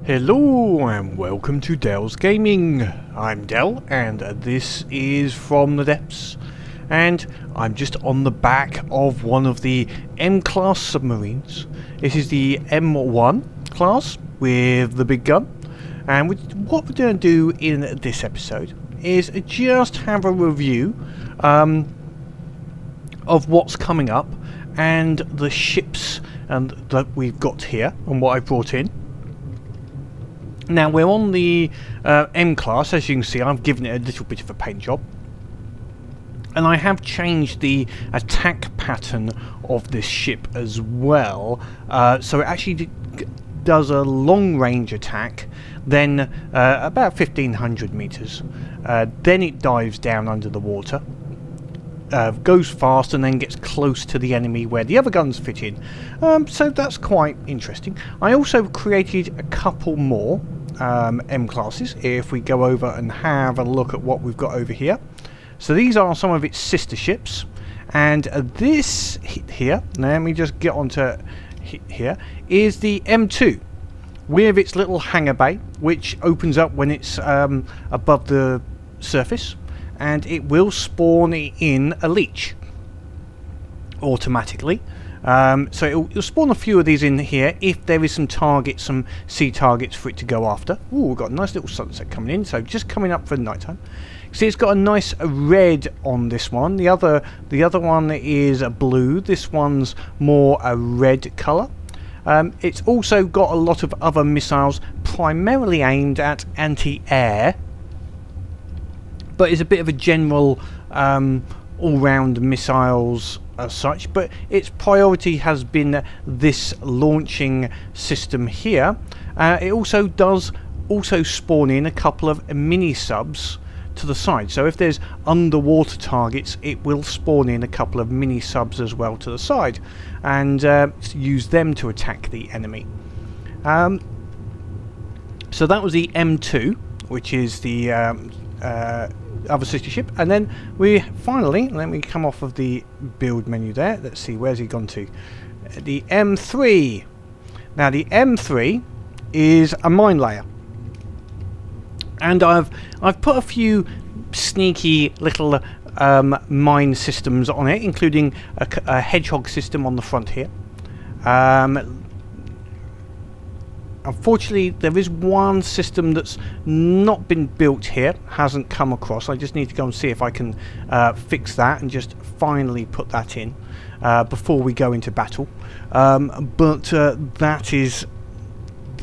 Hello and welcome to Dell's Gaming. I'm Dell and this is From the Depths, and I'm just on the back of one of the M-class submarines. This is the M1 class with the big gun, and what we're going to do in this episode is just have a review of what's coming up and the ships that we've got here and what I brought in. Now we're on the M class. As you can see, I've given it a little bit of a paint job, and I have changed the attack pattern of this ship as well, so it actually does a long range attack, then about 1500 meters, then it dives down under the water, goes fast, and then gets close to the enemy where the other guns fit in. So that's quite interesting. I also created a couple more M classes. If we go over and have a look at what we've got over here, so these are some of its sister ships, and this here, let me just get onto here, is the M2 with its little hangar bay, which opens up when it's above the surface, and it will spawn in a leech automatically. So it'll spawn a few of these in here if there is some targets, some sea targets for it to go after. Ooh, we've got a nice little sunset coming in, so just coming up for night time. See, it's got a nice red on this one. The other one is a blue. This one's more a red colour. It's also got a lot of other missiles, primarily aimed at anti-air, but it's a bit of a general all-round missiles as such, but its priority has been this launching system here. It also does spawn in a couple of mini subs to the side, so if there's underwater targets, it will spawn in a couple of mini subs as well to the side, and use them to attack the enemy. So that was the M2, which is the other sister ship, and then we finally, let me come off of the build menu there, let's see, where's he gone to, the M3. Now the M3 is a mine layer, and I've put a few sneaky little mine systems on it, including a hedgehog system on the front here. Unfortunately, there is one system that's not been built here, hasn't come across. I just need to go and see if I can fix that and just finally put that in before we go into battle. But that is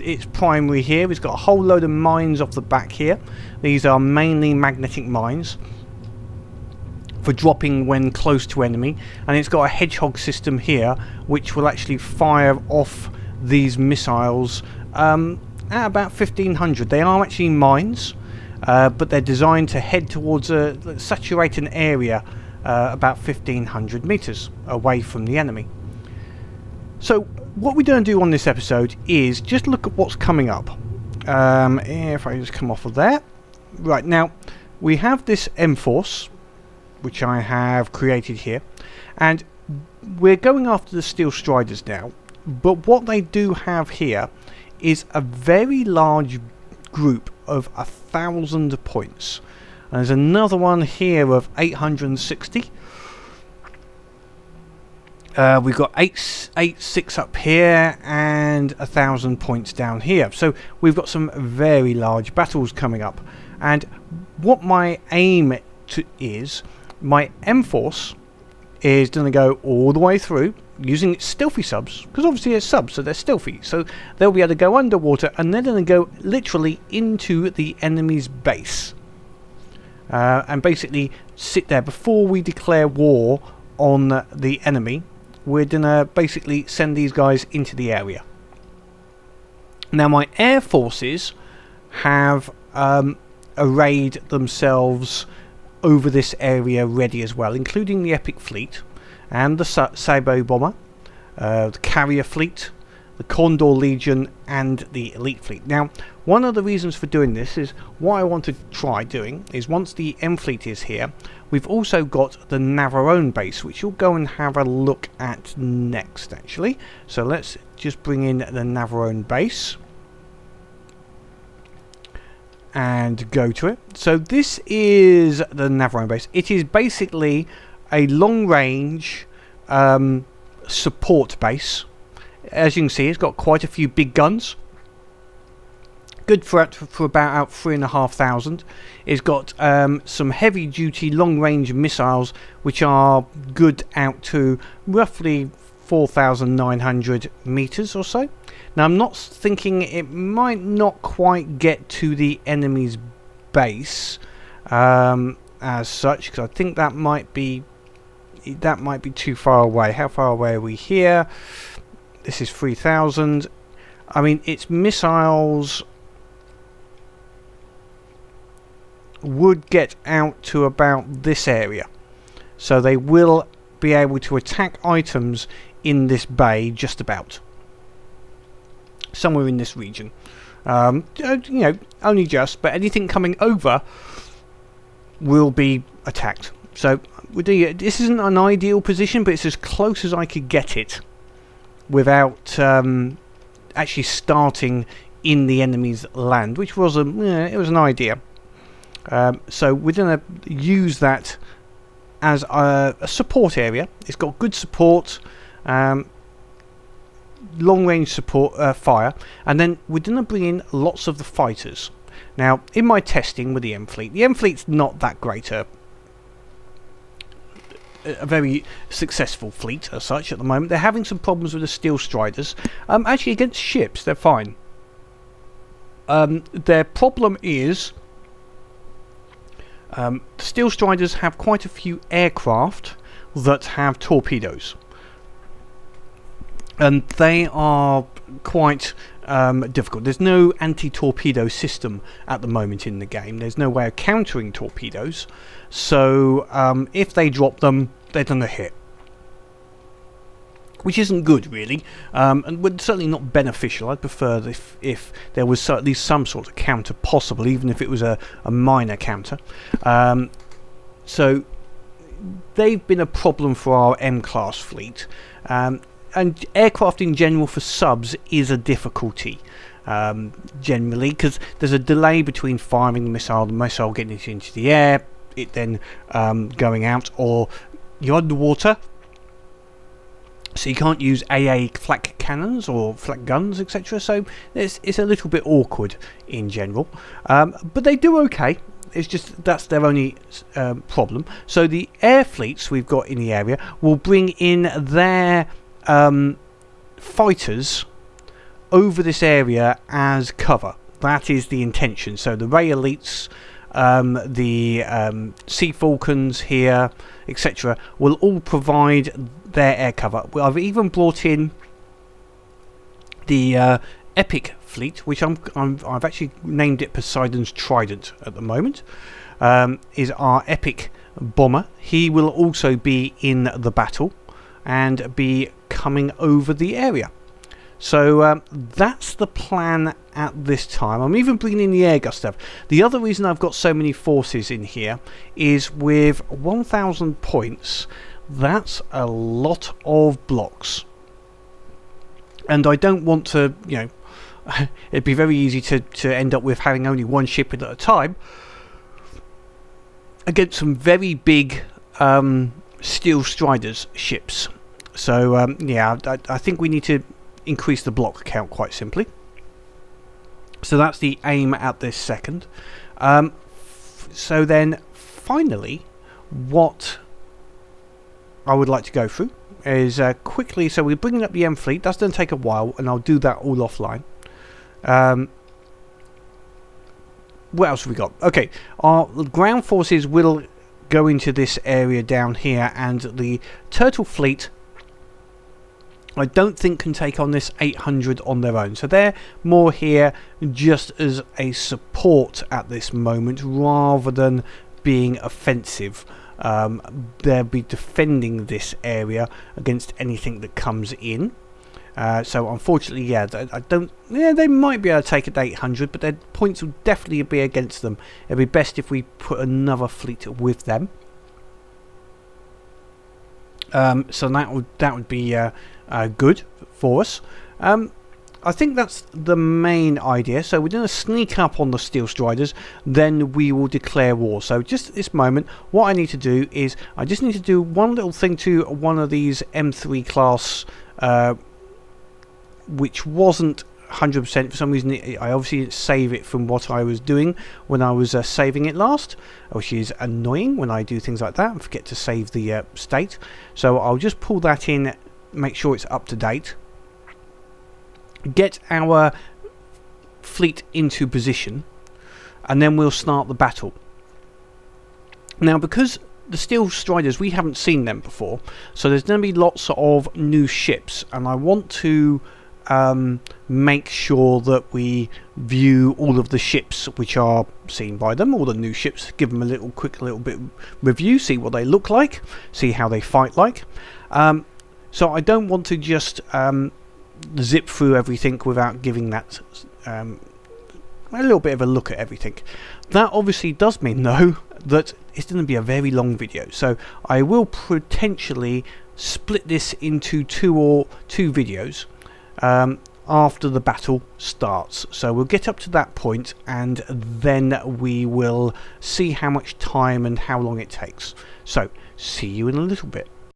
its primary here. It's got a whole load of mines off the back here. These are mainly magnetic mines for dropping when close to enemy, and it's got a hedgehog system here which will actually fire off these missiles at about 1500. They are actually mines, but they're designed to head towards saturate an area about 1500 meters away from the enemy. So what we're going to do on this episode is just look at what's coming up. If I just come off of there, right, now we have this M-Force which I have created here, and we're going after the Steel Striders now. But what they do have here is a very large group of 1,000 points. And there's another one here of 860. We've got 886 up here and 1,000 points down here. So we've got some very large battles coming up. And what my aim is, my M-Force is going to go all the way through using its stealthy subs, because obviously it's subs, so they're stealthy, so they'll be able to go underwater, and they're going to go literally into the enemy's base, and basically sit there before we declare war on the enemy. We're going to basically send these guys into the area. Now my air forces have arrayed themselves over this area ready as well, including the Epic Fleet and the Sabo Bomber, the Carrier Fleet, the Condor Legion, and the Elite Fleet. Now, one of the reasons for doing this is, what I want to try doing is, once the M Fleet is here, we've also got the Navarone base, which you'll go and have a look at next, actually. So let's just bring in the Navarone base. and go to it. So this is the Navarone base. It is basically a long-range support base. As you can see, it's got quite a few big guns. Good for about 3,500. It's got some heavy-duty long-range missiles, which are good out to roughly 4,900 meters or so. Now, I'm not thinking it might not quite get to the enemy's base as such, because I think that might be too far away. How far away are we here? This is 3,000. I mean, its missiles would get out to about this area, so they will be able to attack items in this bay, just about somewhere in this region. You know, only just, but anything coming over will be attacked. So this isn't an ideal position, but it's as close as I could get it without actually starting in the enemy's land, which was it was an idea. So we're going to use that as a support area. It's got good support, long-range support fire, and then we're going to bring in lots of the fighters. Now, in my testing with the M fleet, the M fleet's not that great a very successful fleet as such at the moment. They're having some problems with the steel Striders. Actually, against ships, they're fine. Their problem is the steel Striders have quite a few aircraft that have torpedoes, and they are quite difficult. There's no anti-torpedo system at the moment in the game. There's no way of countering torpedoes, so if they drop them, they're going to hit, which isn't good really, and would certainly not beneficial. I'd prefer if there was at least some sort of counter possible, even if it was a minor counter. So they've been a problem for our M-class fleet, and aircraft in general for subs is a difficulty generally, because there's a delay between firing the missile getting it into the air, it then going out, or you're underwater, so you can't use AA flak cannons or flak guns, etc. So it's a little bit awkward in general, but they do okay. It's just that's their only problem. So the air fleets we've got in the area will bring in their fighters over this area as cover. That is the intention. So the Ray Elites, the Sea Falcons here, etc., will all provide their air cover. I've even brought in the Epic fleet, which I've actually named it Poseidon's Trident at the moment. Is our Epic bomber. He will also be in the battle and be coming over the area. So that's the plan at this time. I'm even bringing in the air Gustav. The other reason I've got so many forces in here is with 1,000 points, that's a lot of blocks. And I don't want to, you know, it'd be very easy to end up with having only one ship at a time against some very big steel Striders ships. So yeah, I think we need to increase the block count quite simply. So that's the aim at this second. So then finally, what I would like to go through is quickly, so we're bringing up the M fleet. That's going to take a while, and I'll do that all offline. What else have we got? Okay, our ground forces will go into this area down here, and the Turtle fleet I don't think can take on this 800 on their own. So they're more here just as a support at this moment rather than being offensive. They'll be defending this area against anything that comes in. So unfortunately, yeah, I don't. Yeah, they might be able to take it 800, but their points will definitely be against them. It'd be best if we put another fleet with them. So that would be good for us. I think that's the main idea. So we're going to sneak up on the Steel Striders, then we will declare war. So just at this moment, what I need to do is I just need to do one little thing to one of these M3 class, which wasn't 100%. For some reason I obviously didn't save it from what I was doing when I was saving it last, which is annoying when I do things like that and forget to save the state. So I'll just pull that in, make sure it's up to date, get our fleet into position, and then we'll start the battle. Now, because the Steel Striders, we haven't seen them before, so there's going to be lots of new ships, and I want to make sure that we view all of the ships which are seen by them, all the new ships, give them a quick little bit review, see what they look like, see how they fight like. So I don't want to just zip through everything without giving that a little bit of a look at everything. That obviously does mean, though, that it's going to be a very long video, so I will potentially split this into two videos after the battle starts. So we'll get up to that point and then we will see how much time and how long it takes. So see you in a little bit.